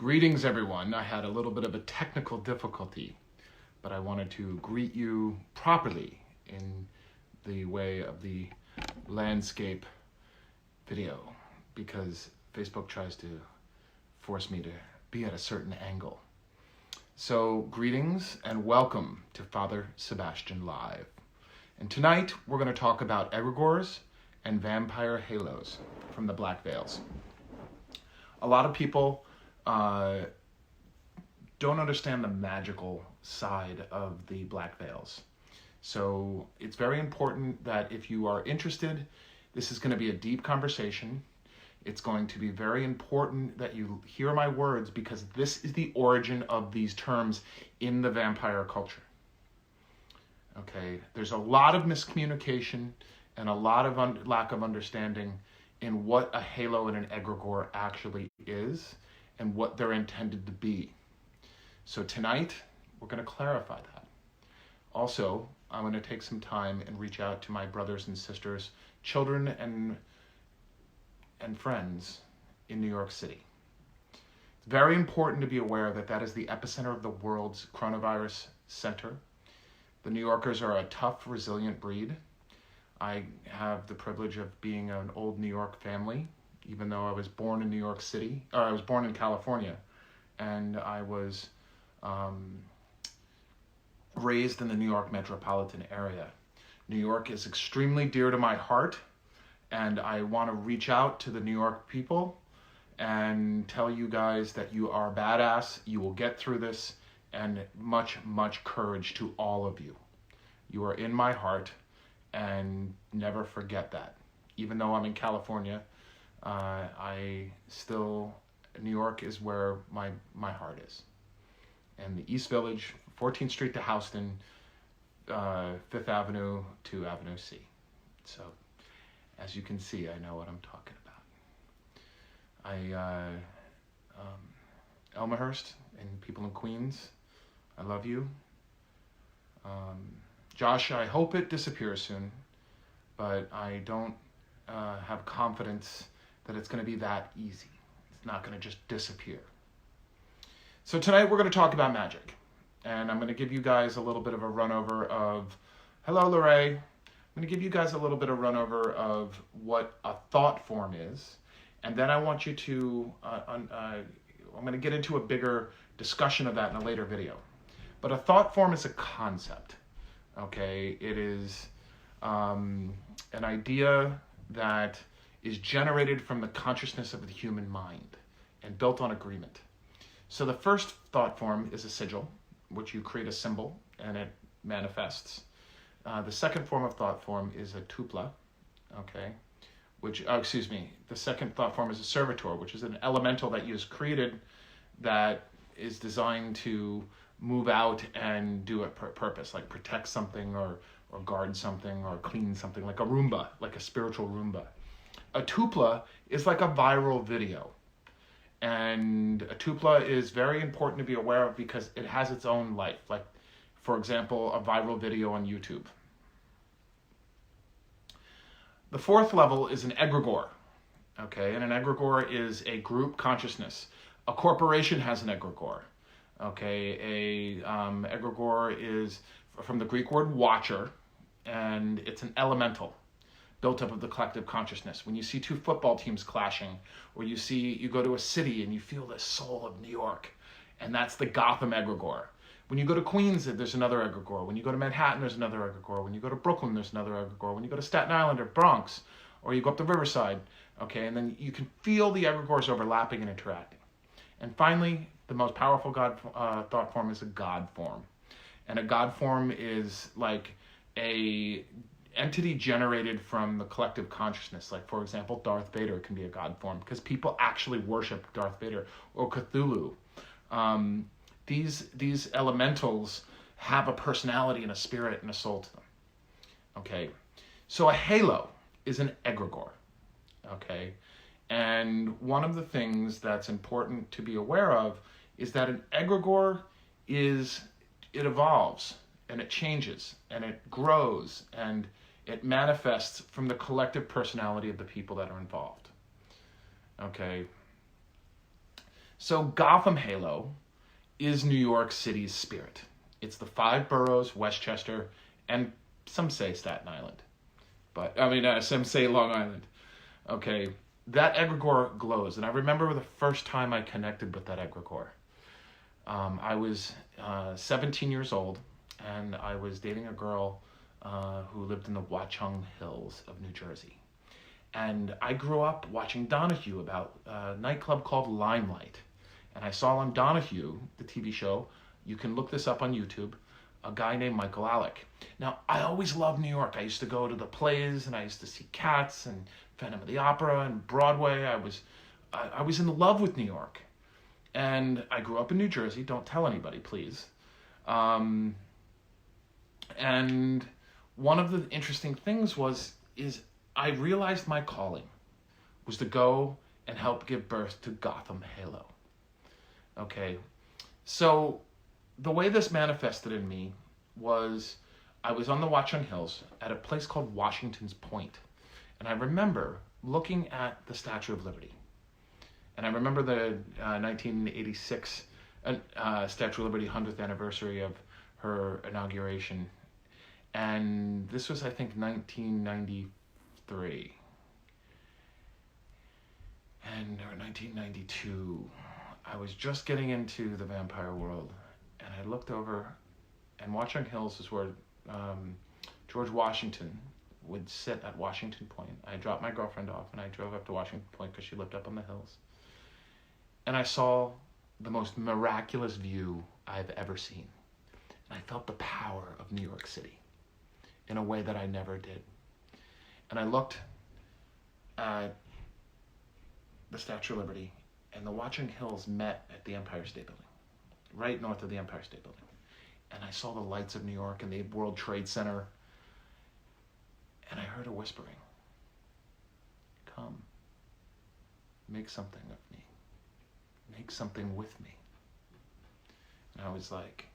Greetings, everyone. I had a little bit of a technical difficulty, but I wanted to greet you properly in the way of the landscape video because Facebook tries to force me to be at a certain angle. So greetings and welcome to Father Sebastiaan Live. And tonight we're going to talk about egregores and vampire halos from the Black Veils. A lot of people don't understand the magical side of the Black Veils. So it's very important that if you are interested, this is going to be a deep conversation. It's going to be very important that you hear my words because this is the origin of these terms in the vampire culture. Okay, there's a lot of miscommunication and a lot of lack of understanding in what a halo and an egregore actually is and what they're intended to be. So tonight, we're going to clarify that. Also, I'm going to take some time and reach out to my brothers and sisters, children and friends in New York City. It's very important to be aware that that is the epicenter of the world's coronavirus center. The New Yorkers are a tough, resilient breed. I have the privilege of being an old New York family, even though I was born in New York City, or I was born in California, and I was raised in the New York metropolitan area. New York is extremely dear to my heart, and I want to reach out to the New York people and tell you guys that you are badass, you will get through this, and much, much courage to all of you. You are in my heart, and never forget that. Even though I'm in California, New York is where my heart is. And the East Village, 14th Street to Houston, 5th Avenue to Avenue C. So, as you can see, I know what I'm talking about. Elmhurst and people in Queens, I love you. Josh, I hope it disappears soon, but I don't have confidence that it's going to be that easy. It's not going to just disappear. So tonight we're going to talk about magic, and I'm going to give you guys a little bit of a runover of, hello Lorraine, I'm going to give you guys a little bit of runover of what a thought form is, and then I want you to, I'm going to get into a bigger discussion of that in a later video. But a thought form is a concept, okay? It is an idea that is generated from the consciousness of the human mind and built on agreement. So the first thought form is a sigil, which you create a symbol and it manifests. The second form of thought form is a tupla, okay? The second thought form is a servitor, which is an elemental that you has created that is designed to move out and do a purpose, like protect something or guard something or clean something, like a Roomba, like a spiritual Roomba. A tupla is like a viral video. And a tupla is very important to be aware of because it has its own life. Like, for example, a viral video on YouTube. The fourth level is an egregore. Okay, and an egregore is a group consciousness. A corporation has an egregore. Okay, egregore is from the Greek word watcher, and it's an elemental built up of the collective consciousness. When you see two football teams clashing, or you go to a city and you feel the soul of New York, and that's the Gotham egregore. When you go to Queens, there's another egregore. When you go to Manhattan, there's another egregore. When you go to Brooklyn, there's another egregore. When you go to Staten Island or Bronx, or you go up to Riverside, okay, and then you can feel the egregores overlapping and interacting. And finally, the most powerful thought form is a God form. And a God form is like a entity generated from the collective consciousness. Like, for example, Darth Vader can be a God form because people actually worship Darth Vader, or Cthulhu. These elementals have a personality and a spirit and a soul to them. Okay, so a halo is an egregore. Okay, and one of the things that's important to be aware of is that an egregore it evolves and it changes and it grows and it manifests from the collective personality of the people that are involved. Okay. So Gotham Halo is New York City's spirit. It's the 5 boroughs, Westchester, and some say Staten Island. But, some say Long Island. Okay, that egregore glows. And I remember the first time I connected with that egregore. I was 17 years old, and I was dating a girl who lived in the Watchung Hills of New Jersey. And I grew up watching Donahue about a nightclub called Limelight. And I saw on Donahue, the TV show, you can look this up on YouTube, a guy named Michael Alec. Now, I always loved New York. I used to go to the plays, and I used to see Cats and Phantom of the Opera and Broadway. I was in love with New York. And I grew up in New Jersey. Don't tell anybody, please. And one of the interesting things is I realized my calling was to go and help give birth to Gotham Halo. Okay, so the way this manifested in me was I was on the Watchung Hills at a place called Washington's Point. And I remember looking at the Statue of Liberty. And I remember the 1986 Statue of Liberty 100th anniversary of her inauguration. And this was, I think, 1993. And or 1992. I was just getting into the vampire world. And I looked over, and Watchung Hills is where George Washington would sit at Washington Point. I dropped my girlfriend off, and I drove up to Washington Point because she lived up on the hills. And I saw the most miraculous view I've ever seen. And I felt the power of New York City in a way that I never did. And I looked at the Statue of Liberty, and the Watchung Hills met at the Empire State Building, right north of the Empire State Building. And I saw the lights of New York and the World Trade Center. And I heard a whispering. Come, make something of me. Make something with me. And I was like,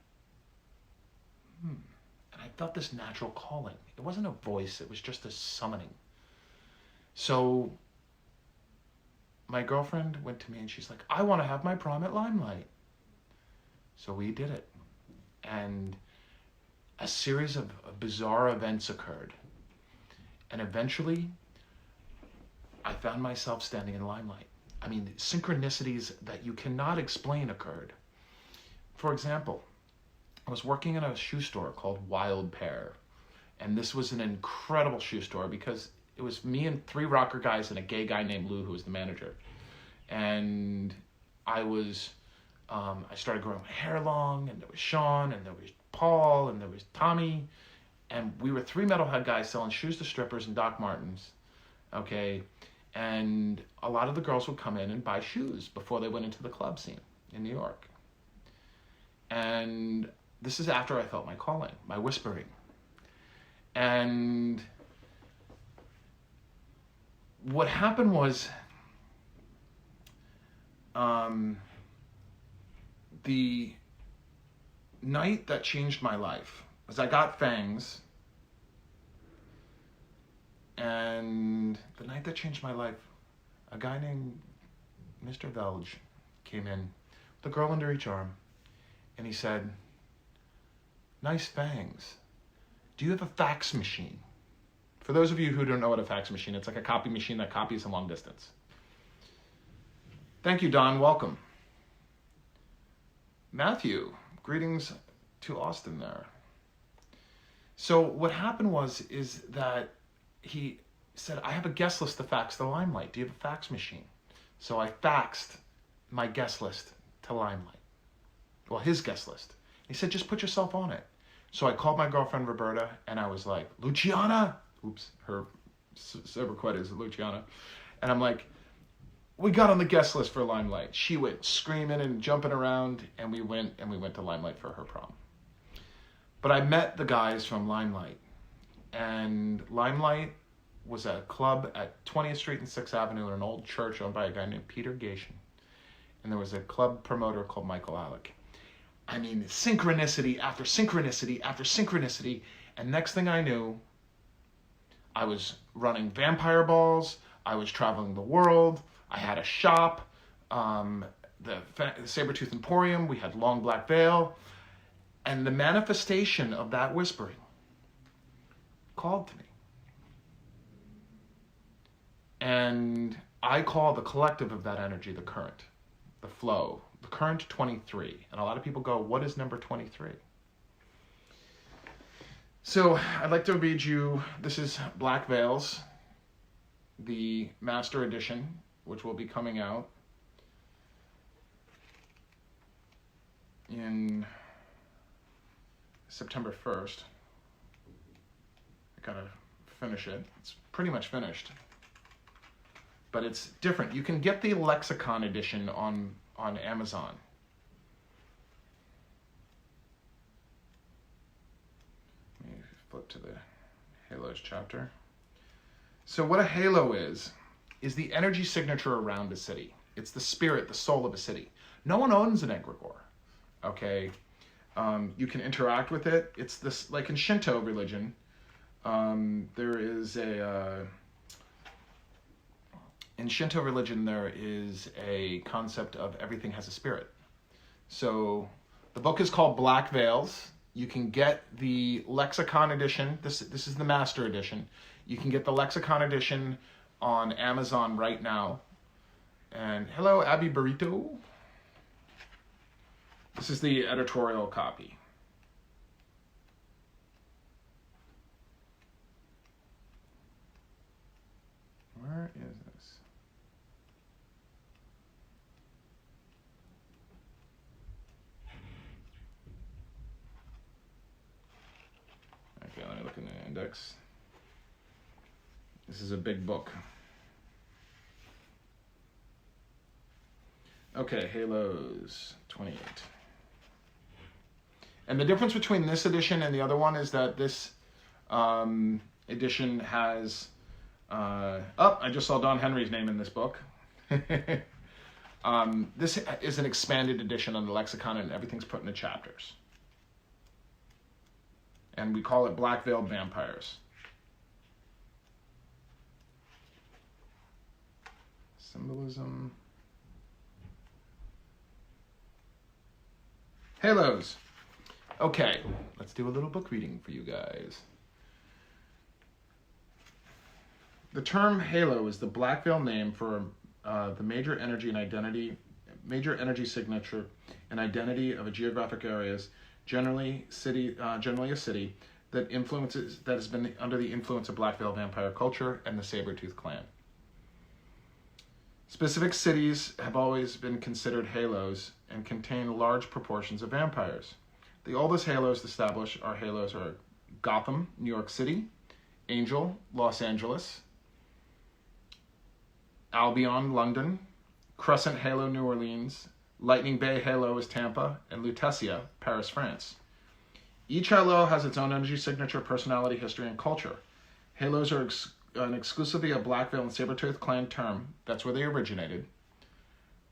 And I felt this natural calling. It wasn't a voice, it was just a summoning. So my girlfriend went to me and she's like, I want to have my prom at Limelight. So we did it. And a series of bizarre events occurred. And eventually, I found myself standing in Limelight. I mean, synchronicities that you cannot explain occurred. For example, I was working in a shoe store called Wild Pear. And this was an incredible shoe store because it was me and 3 rocker guys and a gay guy named Lou who was the manager. And I started growing my hair long, and there was Sean, and there was Paul, and there was Tommy. And we were 3 metalhead guys selling shoes to strippers and Doc Martens. Okay. And a lot of the girls would come in and buy shoes before they went into the club scene in New York. And this is after I felt my calling, my whispering. And what happened was, the night that changed my life was I got fangs. And the night that changed my life, a guy named Mr. Velge came in with a girl under each arm, and he said, nice fangs. Do you have a fax machine? For those of you who don't know what a fax machine is, it's like a copy machine that copies a long distance. Thank you, Don. Welcome. Matthew, greetings to Austin there. So what happened is that he said, I have a guest list to fax to Limelight. Do you have a fax machine? So I faxed my guest list to Limelight. Well, his guest list. He said, just put yourself on it. So I called my girlfriend, Roberta, and I was like, Luciana? Oops, her sobriquet is Luciana. And I'm like, we got on the guest list for Limelight. She went screaming and jumping around, and we went to Limelight for her prom. But I met the guys from Limelight. And Limelight was a club at 20th Street and 6th Avenue in an old church owned by a guy named Peter Gation. And there was a club promoter called Michael Alec. I mean, synchronicity after synchronicity after synchronicity. And next thing I knew, I was running vampire balls. I was traveling the world. I had a shop. the Sabretooth Emporium, we had Long Black Veil, and the manifestation of that whispering called to me. And I call the collective of that energy the current, the flow, the current 23. And a lot of people go, what is number 23? So I'd like to read you, this is Black Veils, the Master Edition, which will be coming out in September 1st. I gotta finish it. It's pretty much finished. But it's different. You can get the Lexicon edition on Amazon. Let me flip to the Halos chapter. So what a halo is the energy signature around a city. It's the spirit, the soul of a city. No one owns an egregore, okay? You can interact with it. It's this, like in Shinto religion, there is in Shinto religion, there is a concept of everything has a spirit. So the book is called Black Veils. You can get the Lexicon edition. This is the Master Edition. You can get the Lexicon edition on Amazon right now. And hello, Abby Burrito. This is the editorial copy. Where is this? Okay, let me look in the index. This is a big book. Okay, Halos 28. And the difference between this edition and the other one is that this edition has... I just saw Don Henry's name in this book. This is an expanded edition on the lexicon, and everything's put into chapters. And we call it Black Veiled Vampires. Symbolism. Halos. Okay, let's do a little book reading for you guys. The term halo is the Black Veil name for the major energy energy signature and identity of a geographic areas, generally a city that has been under the influence of Black Veil vampire culture and the Sabretooth clan. Specific cities have always been considered halos and contain large proportions of vampires. The oldest halos established are Gotham, New York City, Angel, Los Angeles, Albion, London, Crescent Halo, New Orleans, Lightning Bay Halo is Tampa, and Lutetia, Paris, France. Each halo has its own energy signature, personality, history, and culture. Halos are exclusively a Black Veil and Sabretooth clan term. That's where they originated.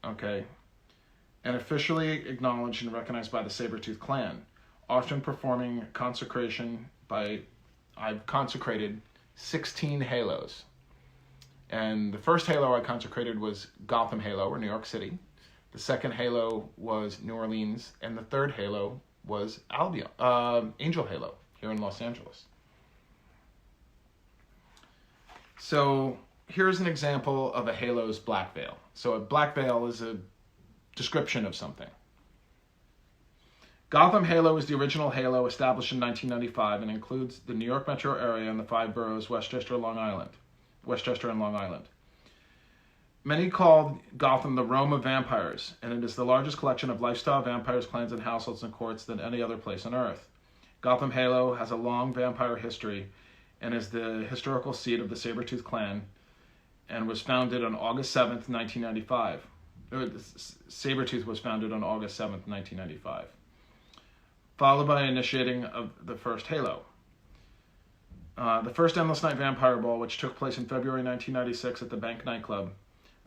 Okay. And officially acknowledged and recognized by the Sabretooth clan, often performing consecration I've consecrated 16 halos. And the first halo I consecrated was Gotham Halo, or New York City. The second halo was New Orleans, and the third halo was Albion, Angel Halo, here in Los Angeles. So here's an example of a halo's black veil. So a black veil is a description of something. Gotham Halo is the original halo established in 1995 and includes the New York metro area and the 5 boroughs, Westchester and Long Island. Many call Gotham the Rome of vampires, and it is the largest collection of lifestyle vampires, clans, and households and courts than any other place on Earth. Gotham Halo has a long vampire history and is the historical seat of the Sabretooth clan and was founded on August 7th, 1995. Sabretooth was founded on August 7th, 1995, followed by initiating of the first Halo. The first Endless Night Vampire Ball, which took place in February 1996 at the Bank nightclub,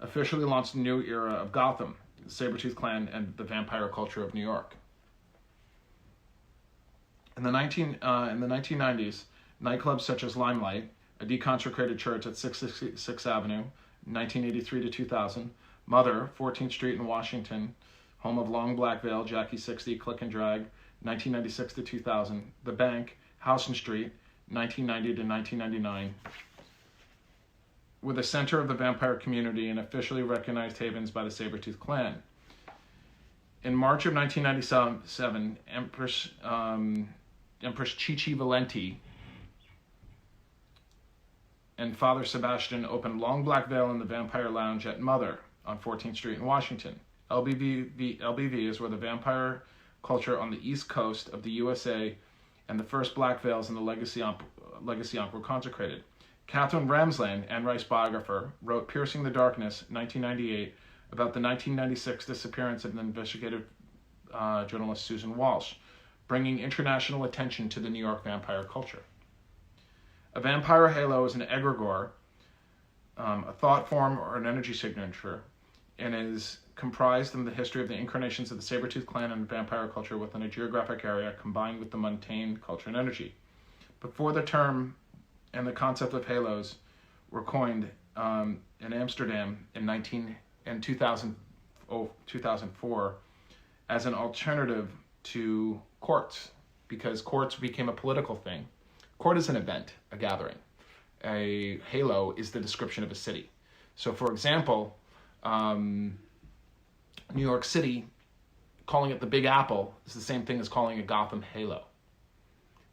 officially launched a new era of Gotham, the Sabretooth clan, and the vampire culture of New York. In the 1990s, nightclubs such as Limelight, a deconsecrated church at 666 Avenue, 1983 to 2000, Mother, 14th Street in Washington, home of Long Black Veil, Jackie 60, Click and Drag, 1996 to 2000. The Bank, Houston Street, 1990 to 1999. With a center of the vampire community and officially recognized havens by the Sabretooth clan. In March of 1997, Empress Chichi Valenti and Father Sebastiaan opened Long Black Veil in the Vampire Lounge at Mother on 14th Street in Washington. LBV is where the vampire culture on the East Coast of the USA and the first Black Veils in the Legacy Ankh were consecrated. Catherine Ramsland, Anne Rice biographer, wrote Piercing the Darkness, 1998, about the 1996 disappearance of the investigative journalist Susan Walsh, bringing international attention to the New York vampire culture. A vampire halo is an egregore, a thought form or an energy signature, and is comprised in the history of the incarnations of the Sabretooth clan and vampire culture within a geographic area combined with the mundane culture and energy. Before the term and the concept of halos were coined in Amsterdam in 2004 as an alternative to courts, because courts became a political thing. Court is an event, a gathering. A halo is the description of a city. So, for example, New York City, calling it the Big Apple is the same thing as calling a Gotham halo.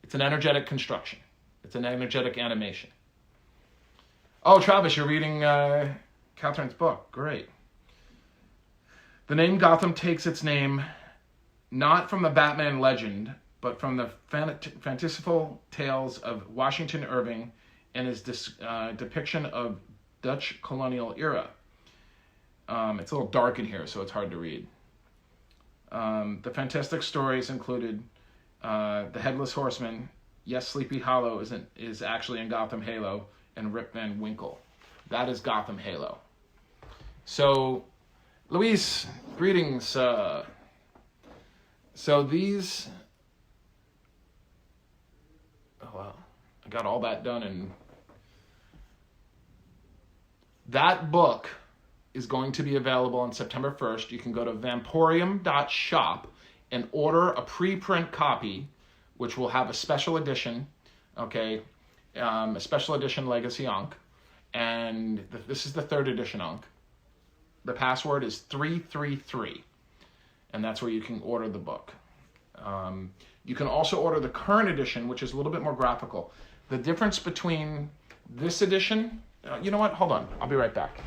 It's an energetic construction. It's an energetic animation. Oh, Travis, you're reading Catherine's book. Great. The name Gotham takes its name not from the Batman legend, but from the fanciful tales of Washington Irving and his depiction of Dutch colonial era. It's a little dark in here, so it's hard to read. The fantastic stories included The Headless Horseman, Yes, Sleepy Hollow is actually in Gotham Halo, and Rip Van Winkle. That is Gotham Halo. So, Luis, greetings. So these... Oh, wow. I got all that done, and that book is going to be available on September 1st. You can go to vamporium.shop and order a preprint copy, which will have a special edition, okay, a special edition Legacy Ankh, and this is the 3rd edition Ankh. The password is 333, and that's where you can order the book. You can also order the current edition, which is a little bit more graphical. The difference between this edition, you know what? Hold on, I'll be right back.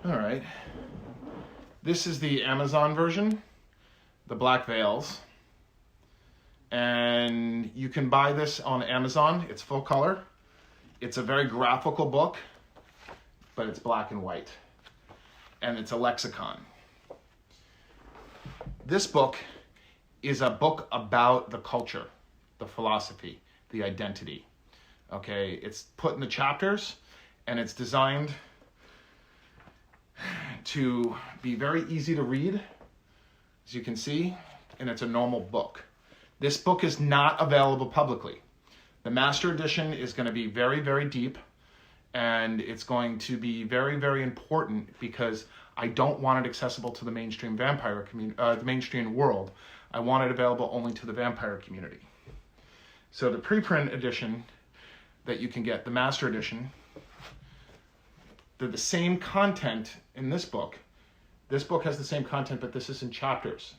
All right. This is the Amazon version, the Black Veils. And you can buy this on Amazon. It's full color. It's a very graphical book, but it's black and white. And it's a lexicon. This book is a book about the culture, the philosophy, the identity. Okay, it's put in the chapters, and it's designed to be very easy to read, as you can see, and it's a normal book. This book is not available publicly. The master edition is going to be very, very deep, and it's going to be very, very important because I don't want it accessible to the mainstream vampire community, the mainstream world. I want it available only to the vampire community. So the preprint edition that you can get, the master edition, they're the same content in this book, This book has the same content, but this is in chapters.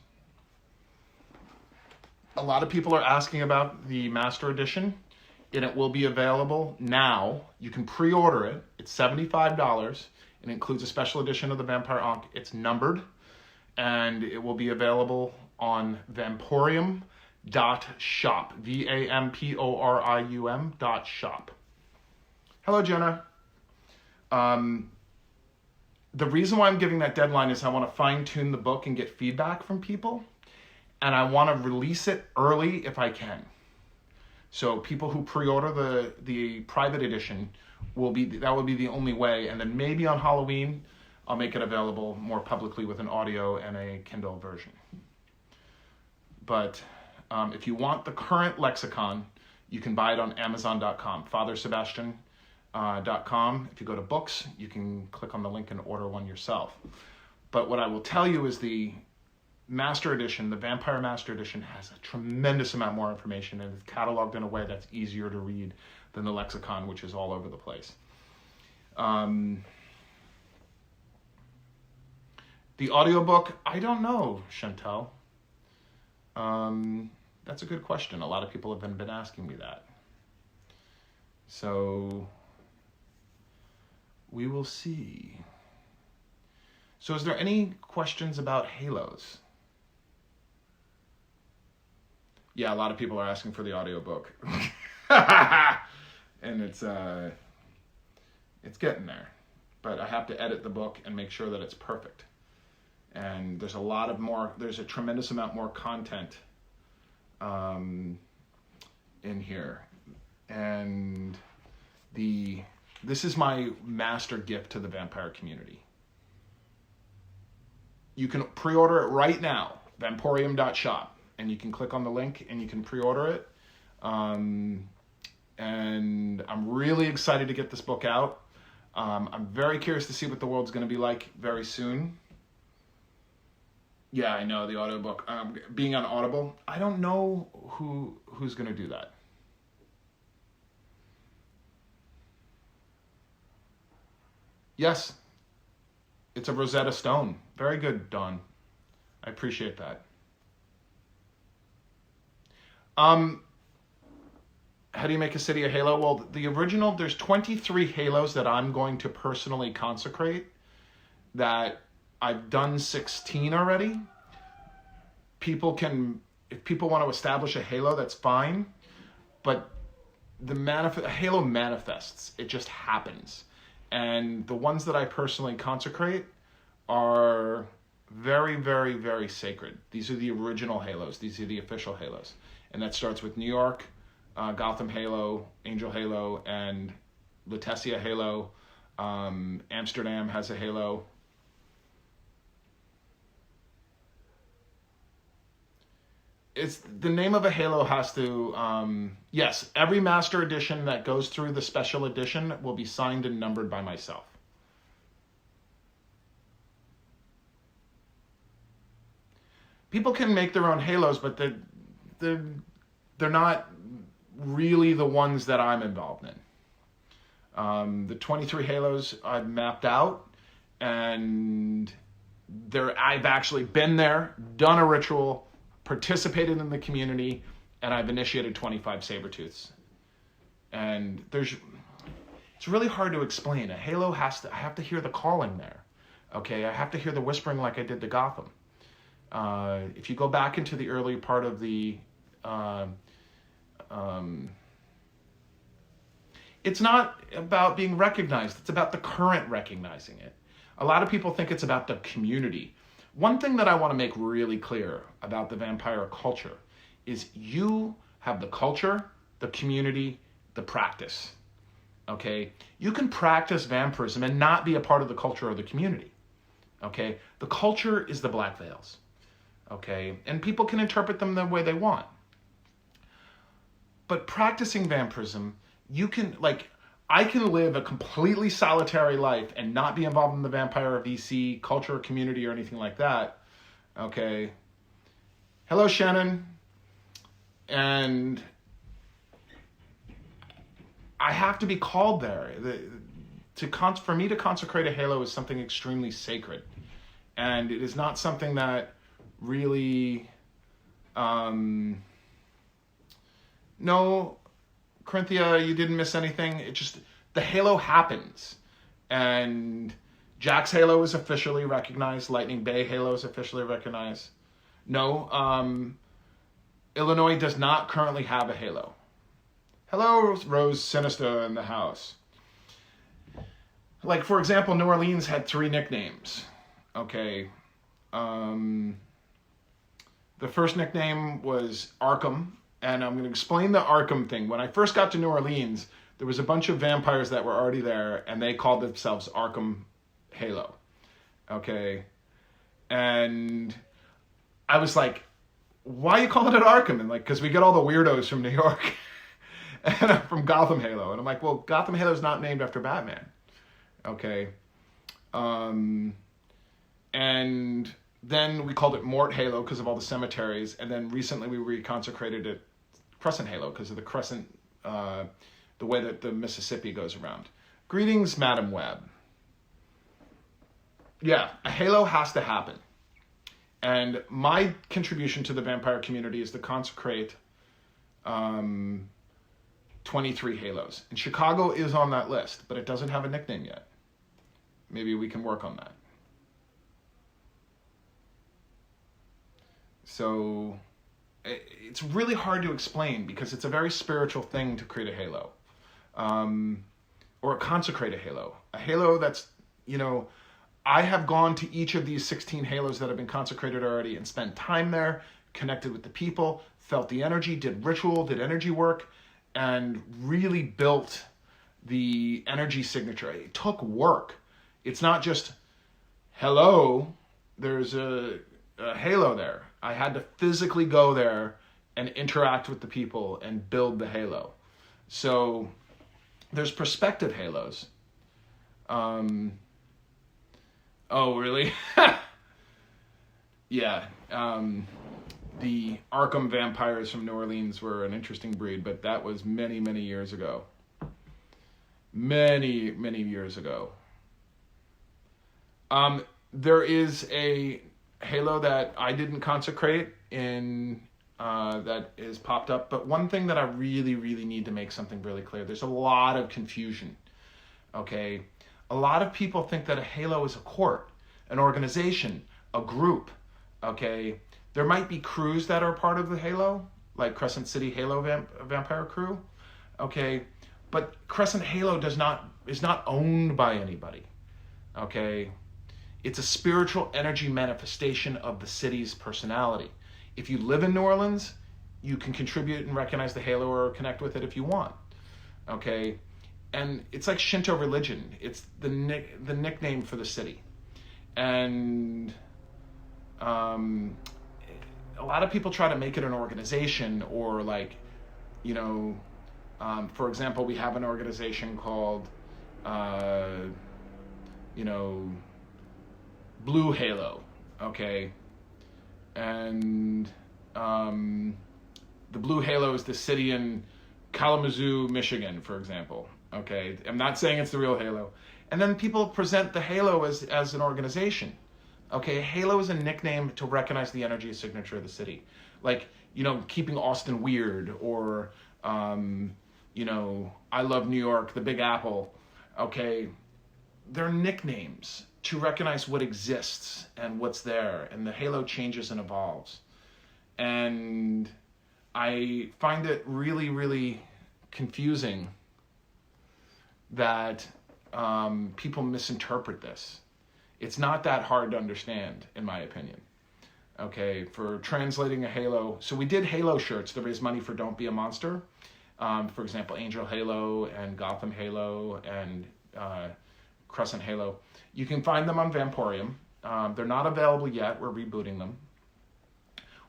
A lot of people are asking about the Master Edition, and it will be available now. You can pre-order it. It's $75, and it includes a special edition of the Vampire Ankh. It's numbered, and it will be available on Vamporium.shop, VAMPORIUM.shop. Hello, Jenna. The reason why I'm giving that deadline is I want to fine-tune the book and get feedback from people, and I want to release it early if I can. So people who pre-order the private edition will be the only way, and then maybe on Halloween I'll make it available more publicly with an audio and a Kindle version. But if you want the current lexicon, you can buy it on Amazon.com, FatherSebastiaan.com. If you go to books, you can click on the link and order one yourself. But what I will tell you is the Master Edition, the Vampire Master Edition, has a tremendous amount more information and is cataloged in a way that's easier to read than the lexicon, which is all over the place. The audiobook, I don't know, Chantel. That's a good question. A lot of people have been asking me that. So we will see. So is there any questions about halos? Yeah, a lot of people are asking for the audiobook. And it's getting there. But I have to edit the book and make sure that it's perfect. And there's a tremendous amount more content in here. And this is my master gift to the vampire community. You can pre-order it right now, Vamporium.shop, and you can click on the link and you can pre-order it. And I'm really excited to get this book out. I'm very curious to see what the world's going to be like very soon. Yeah, I know, the audiobook. Being on Audible, I don't know who's going to do that. Yes, it's a Rosetta Stone. Very good, Dawn. I appreciate that. How do you make a city a halo? Well, the original, there's 23 halos that I'm going to personally consecrate. That I've done 16 already. If people want to establish a halo, that's fine. But a halo manifests. It just happens. And the ones that I personally consecrate are very, very, very sacred. These are the original halos. These are the official halos. And that starts with New York, Gotham Halo, Angel Halo, and Lutetia Halo. Amsterdam has a halo. It's the name of a halo has to, yes, every Master Edition that goes through the special edition will be signed and numbered by myself. People can make their own halos, but they're not really the ones that I'm involved in. The 23 halos I've mapped out, and I've actually been there, done a ritual, participated in the community, and I've initiated 25 Sabretooths. And it's really hard to explain. A halo I have to hear the calling there. Okay, I have to hear the whispering like I did to Gotham. If you go back into the early part of the, it's not about being recognized. It's about the current recognizing it. A lot of people think it's about the community. One thing that I want to make really clear about the vampire culture is you have the culture, the community, the practice. Okay? You can practice vampirism and not be a part of the culture or the community. Okay? The culture is the black veils. Okay? And people can interpret them the way they want. But practicing vampirism, I can live a completely solitary life and not be involved in the vampire VC culture or community or anything like that. Okay. Hello, Shannon. And I have to be called there. For me to consecrate a halo is something extremely sacred. And it is not something that really, no, Corinthia, you didn't miss anything. It just, the halo happens. And Jack's halo is officially recognized. Lightning Bay halo is officially recognized. No, Illinois does not currently have a halo. Hello, Rose Sinister in the house. Like, for example, New Orleans had 3 nicknames. Okay. The first nickname was Arkham. And I'm going to explain the Arkham thing. When I first got to New Orleans, there was a bunch of vampires that were already there, and they called themselves Arkham Halo. Okay. And I was like, why are you calling it Arkham? And like, because we get all the weirdos from New York and from Gotham Halo. And I'm like, well, Gotham Halo is not named after Batman. Okay. And then we called it Mort Halo because of all the cemeteries. And then recently we reconsecrated it Crescent Halo because of the crescent, the way that the Mississippi goes around. Greetings, Madam Webb. Yeah, a halo has to happen. And my contribution to the vampire community is to consecrate 23 halos. And Chicago is on that list, but it doesn't have a nickname yet. Maybe we can work on that. So it's really hard to explain because it's a very spiritual thing to create a halo. Or consecrate a halo. A halo that's, I have gone to each of these 16 halos that have been consecrated already and spent time there, connected with the people, felt the energy, did ritual, did energy work, and really built the energy signature. It took work. It's not just, hello, there's a halo there. I had to physically go there and interact with the people and build the halo. So there's perspective halos. Oh, really? Yeah. The Arkham vampires from New Orleans were an interesting breed, but that was many, many years ago. Many, many years ago. There is a halo that I didn't consecrate in that is popped up, but one thing that I really, really need to make something really clear, there's a lot of confusion, okay? A lot of people think that a halo is a court, an organization, a group, okay? There might be crews that are part of the halo, like Crescent City Halo Vampire Crew, okay? But Crescent Halo is not owned by anybody, okay? It's a spiritual energy manifestation of the city's personality. If you live in New Orleans, you can contribute and recognize the halo or connect with it if you want, okay? And it's like Shinto religion. It's the nickname for the city. And a lot of people try to make it an organization or like, for example, we have an organization called, Blue Halo, okay? And the Blue Halo is the city in Kalamazoo, Michigan, for example, okay? I'm not saying it's the real Halo. And then people present the Halo as an organization, okay? Halo is a nickname to recognize the energy signature of the city. Like, keeping Austin weird or, I love New York, the Big Apple, okay? They're nicknames to recognize what exists and what's there, and the halo changes and evolves. And I find it really, really confusing that people misinterpret this. It's not that hard to understand, in my opinion. Okay, for translating a halo. So we did halo shirts to raise money for Don't Be a Monster. For example, Angel Halo and Gotham Halo and Crescent Halo. You can find them on Vamporium. They're not available yet. We're rebooting them.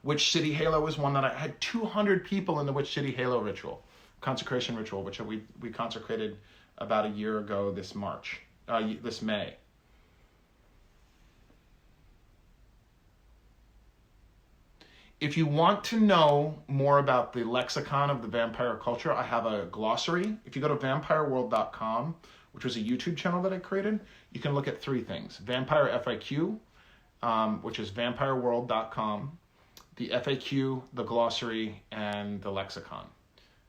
Witch City Halo is one that I had 200 people in the Witch City Halo ritual, consecration ritual, which we consecrated about a year ago this May. If you want to know more about the lexicon of the vampire culture, I have a glossary. If you go to vampireworld.com, which was a YouTube channel that I created, you can look at 3 things. Vampire FIQ, which is vampireworld.com, the FAQ, the glossary, and the lexicon.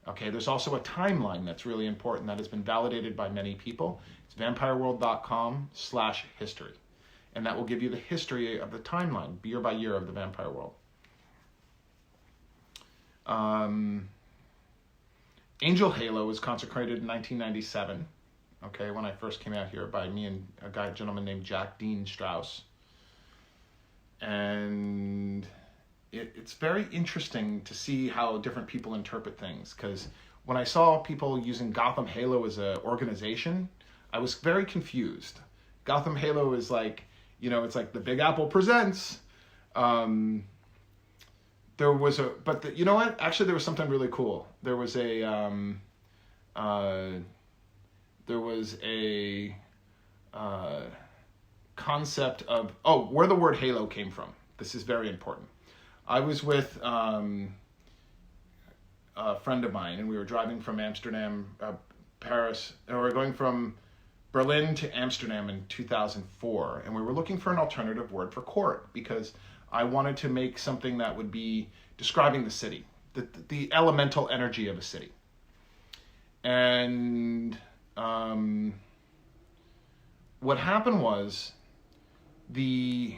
Okay, there's also a timeline that's really important that has been validated by many people. It's vampireworld.com/history. And that will give you the history of the timeline, year by year, of the vampire world. Angel Halo was consecrated in 1997, okay, when I first came out here, by me and a gentleman named Jack Dean Strauss. And it's very interesting to see how different people interpret things, because when I saw people using Gotham Halo as an organization, I was very confused. Gotham Halo is like, it's like the Big Apple presents. There was you know what? Actually, there was something really cool. There was a concept of, where the word Halo came from. This is very important. I was with a friend of mine, and we were driving from Paris, and we were going from Berlin to Amsterdam in 2004, and we were looking for an alternative word for court, because I wanted to make something that would be describing the city, the elemental energy of a city. And what happened was, the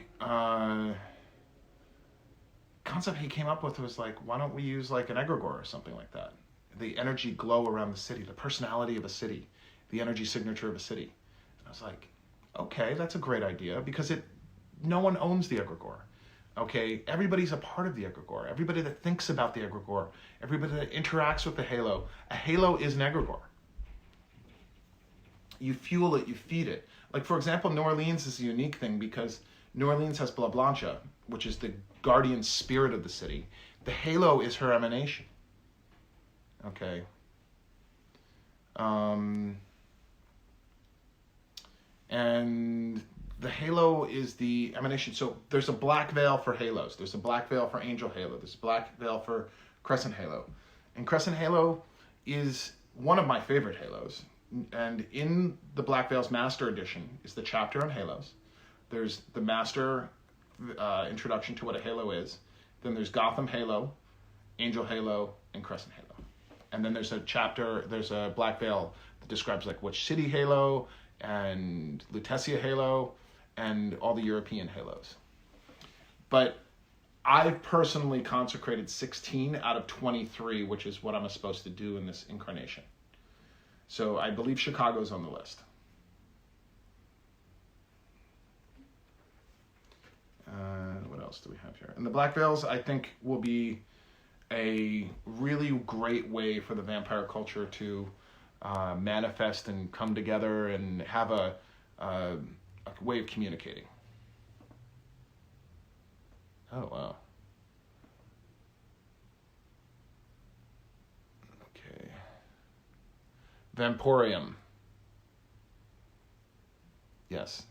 concept he came up with was like, why don't we use like an egregore or something like that? The energy glow around the city, the personality of a city, the energy signature of a city. And I was like, okay, that's a great idea, because no one owns the egregore. Okay, everybody's a part of the egregore. Everybody that thinks about the egregore, everybody that interacts with the halo. A halo is an egregore. You fuel it, you feed it. Like, for example, New Orleans is a unique thing, because New Orleans has Bla Blanca, which is the guardian spirit of the city. The halo is her emanation. Okay. And the halo is the emanation. So there's a black veil for halos. There's a black veil for Angel Halo. There's a black veil for Crescent Halo. And Crescent Halo is one of my favorite halos. And in the Black Veil's Master Edition is the chapter on halos. There's the Master introduction to what a halo is. Then there's Gotham Halo, Angel Halo, and Crescent Halo. And then there's a Black Veil that describes like which city halo, and Lutetia Halo, and all the European halos. But I've personally consecrated 16 out of 23, which is what I'm supposed to do in this incarnation. So I believe Chicago's on the list. What else do we have here? And the Black Veils, I think, will be a really great way for the vampire culture to manifest and come together and have a way of communicating. Oh, wow. Okay. Vamporium. Yes.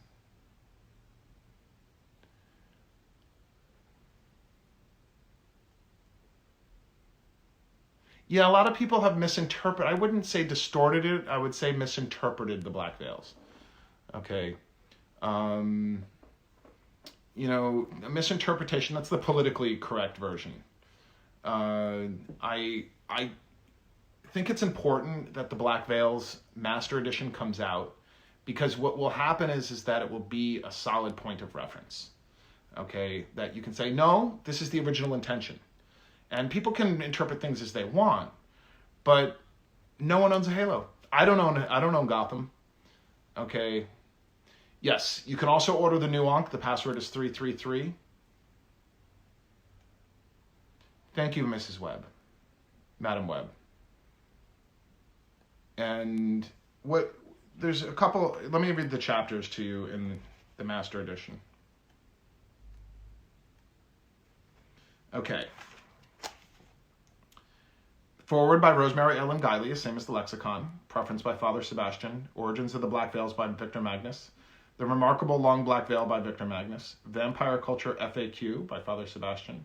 Yeah, a lot of people have misinterpreted. I wouldn't say distorted it. I would say misinterpreted the Black Veils. Okay. A misinterpretation, that's the politically correct version. I think it's important that the Black Veils Master Edition comes out, because what will happen is that it will be a solid point of reference. Okay, that you can say, no, this is the original intention. And people can interpret things as they want, but no one owns a halo. I don't own Gotham. Okay. Yes, you can also order the new Ankh. The password is 333. Thank you, Mrs. Webb. Madam Webb. And there's a couple, let me read the chapters to you in the Master Edition. Okay. Forward by Rosemary Ellen Guiley, same as the lexicon. Preference by Father Sebastiaan. Origins of the Black Veils by Victor Magnus. The Remarkable Long Black Veil by Victor Magnus. Vampire Culture FAQ by Father Sebastiaan.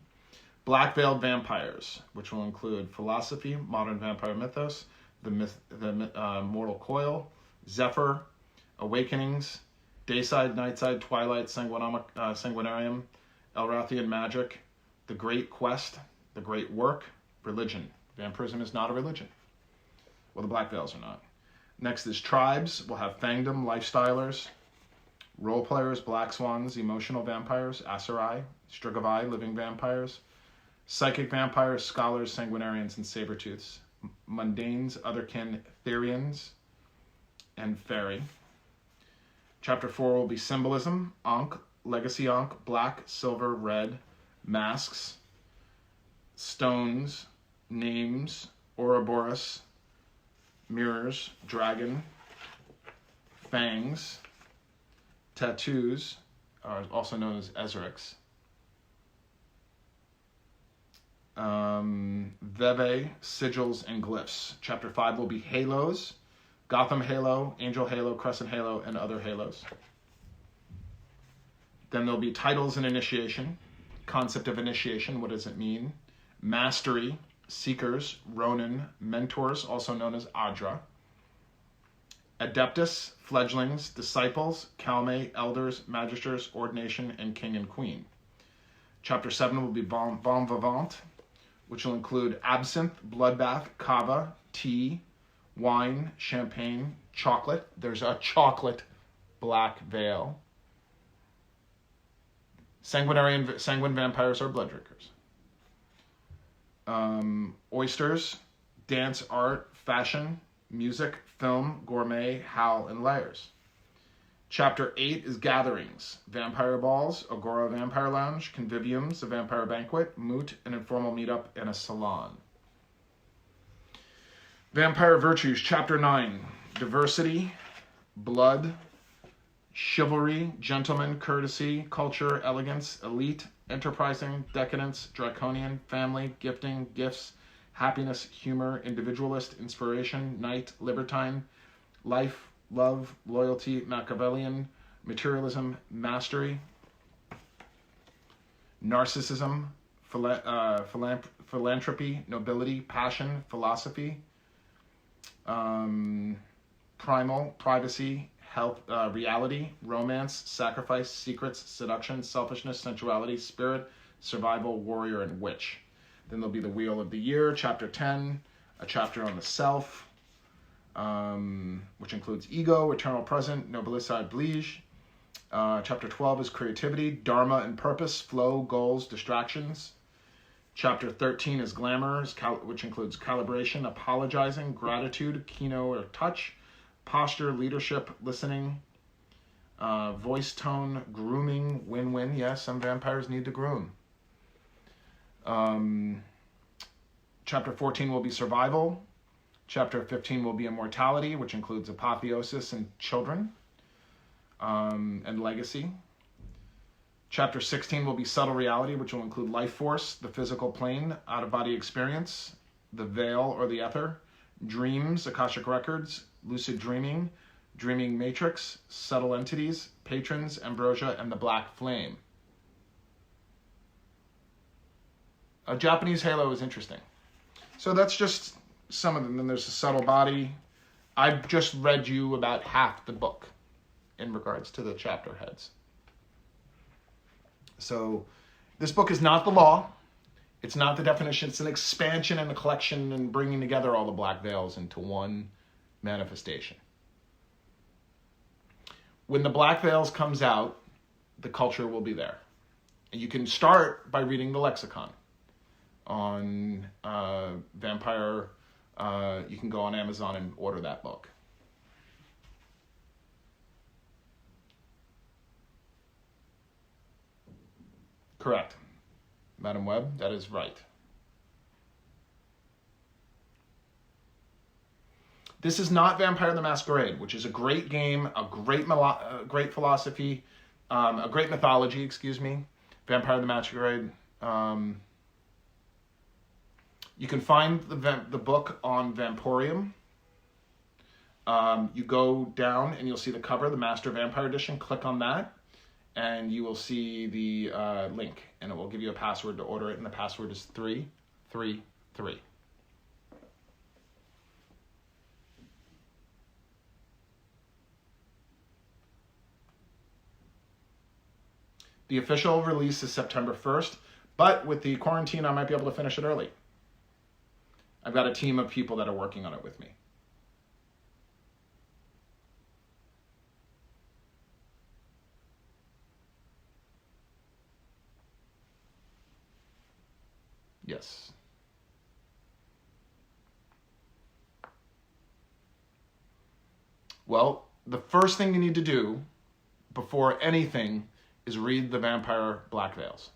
Black Veiled Vampires, which will include philosophy, modern vampire mythos, the mortal coil, Zephyr, awakenings, Dayside, Nightside, Twilight, Sanguinarium, Elrathian Magic, The Great Quest, The Great Work, Religion. Vampirism is not a religion. Well, the Black Veils are not. Next is Tribes. We'll have Fangdom, Lifestylers, Role Players, Black Swans, Emotional Vampires, Asurai, Strigoi, Living Vampires, Psychic Vampires, Scholars, Sanguinarians, and Sabretooths, Mundanes, Otherkin, Therians, and Fairy. Chapter 4 will be Symbolism, Ankh, Legacy Ankh, Black, Silver, Red, Masks, Stones, Names, Ouroboros, Mirrors, Dragon, Fangs, Tattoos, also known as Ezrex, Veve, Sigils, and Glyphs. Chapter 5 will be Halos, Gotham Halo, Angel Halo, Crescent Halo, and other Halos. Then there'll be Titles and Initiation, Concept of Initiation, what does it mean? Mastery, Seekers, Ronin, Mentors, also known as Adra, Adeptus, Fledglings, Disciples, Kalme, Elders, Magisters, Ordination, and King and Queen. Chapter 7 will be Bon Vivant, which will include Absinthe, Bloodbath, Kava, Tea, Wine, Champagne, Chocolate. There's a chocolate black veil. Sanguine vampires are blood drinkers. Oysters, dance, art, fashion, music, film, gourmet, howl, and layers. Chapter 8 is Gatherings, Vampire Balls, Agora Vampire Lounge, Conviviums, a Vampire Banquet, Moot, an informal meetup, and a salon. Vampire Virtues, Chapter 9, Diversity, Blood, Chivalry, Gentleman, Courtesy, Culture, Elegance, Elite, Enterprising, Decadence, Draconian, Family, Gifting, Gifts, Happiness, Humor, Individualist, Inspiration, Night, Libertine, Life, Love, Loyalty, Machiavellian, Materialism, Mastery, Narcissism, Philanthropy, Nobility, Passion, Philosophy, Primal, Privacy, Health, Reality, Romance, Sacrifice, Secrets, Seduction, Selfishness, Sensuality, Spirit, Survival, Warrior, and Witch. Then there'll be the Wheel of the Year, Chapter 10, a chapter on the Self, which includes Ego, Eternal Present, Noblesse Oblige. Chapter 12 is Creativity, Dharma and Purpose, Flow, Goals, Distractions. Chapter 13 is Glamour, which includes Calibration, Apologizing, Gratitude, Kino or Touch, Posture, Leadership, Listening, Voice Tone, Grooming, Win-Win. Yes, some vampires need to groom. Chapter 14 will be Survival. Chapter 15 will be Immortality, which includes Apotheosis and Children, and Legacy. Chapter 16 will be Subtle Reality, which will include Life Force, the Physical Plane, Out-of-Body Experience, the Veil or the Ether, Dreams, Akashic Records, Lucid Dreaming, Dreaming Matrix, Subtle Entities, Patrons, Ambrosia, and the Black Flame. A Japanese Halo is interesting. So that's just some of them. Then there's the Subtle Body. I've just read you about half the book in regards to the chapter heads. So this book is not the law. It's not the definition. It's an expansion and a collection and bringing together all the Black Veils into one manifestation. When the Black Veils comes out, the culture will be there. And you can start by reading the lexicon on Vampire. You can go on Amazon and order that book. Correct. Madam Webb, that is right. This is not Vampire the Masquerade, which is a great game, a great philosophy, a great mythology, excuse me. Vampire the Masquerade. You can find the book on Vamporium. You go down and you'll see the cover, the Master Vampire Edition. Click on that, and you will see the link, and it will give you a password to order it, and the password is 333. The official release is September 1st, but with the quarantine, I might be able to finish it early. I've got a team of people that are working on it with me. Yes. Well, the first thing you need to do before anything is read the Vampire Black Veils.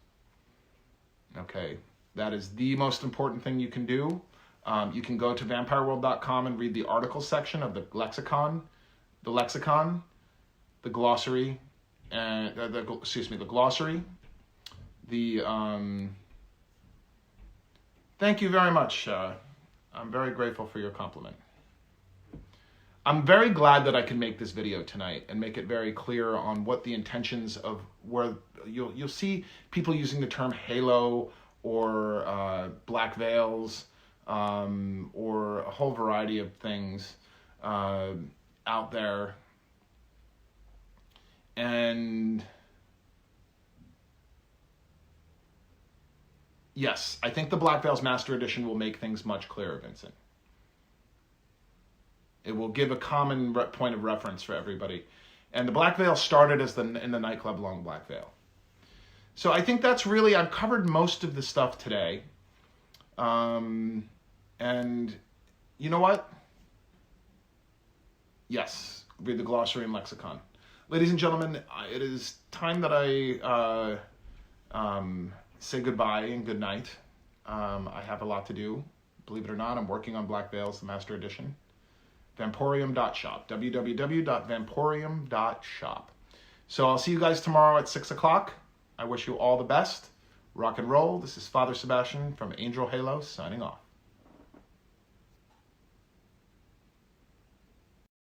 Okay, that is the most important thing you can do. You can go to vampireworld.com and read the article section of the lexicon, the glossary, and the glossary. Thank you very much. I'm very grateful for your compliment. I'm very glad that I can make this video tonight and make it very clear on what the intentions of where you'll see people using the term halo or black veils or a whole variety of things out there. And yes, I think the Black Veils Master Edition will make things much clearer, Vincent. It will give a common point of reference for everybody. And the Black Veil started as in the nightclub Long Black Veil. So I think that's really, I've covered most of the stuff today. And you know what? Yes, read the glossary and lexicon. Ladies and gentlemen, it is time that I say goodbye and good night. I have a lot to do. Believe it or not, I'm working on Black Veils, the Master Edition. Vamporium.shop, www.vamporium.shop. So I'll see you guys tomorrow at 6 o'clock. I wish you all the best. Rock and roll. This is Father Sebastiaan from Angel Halo signing off.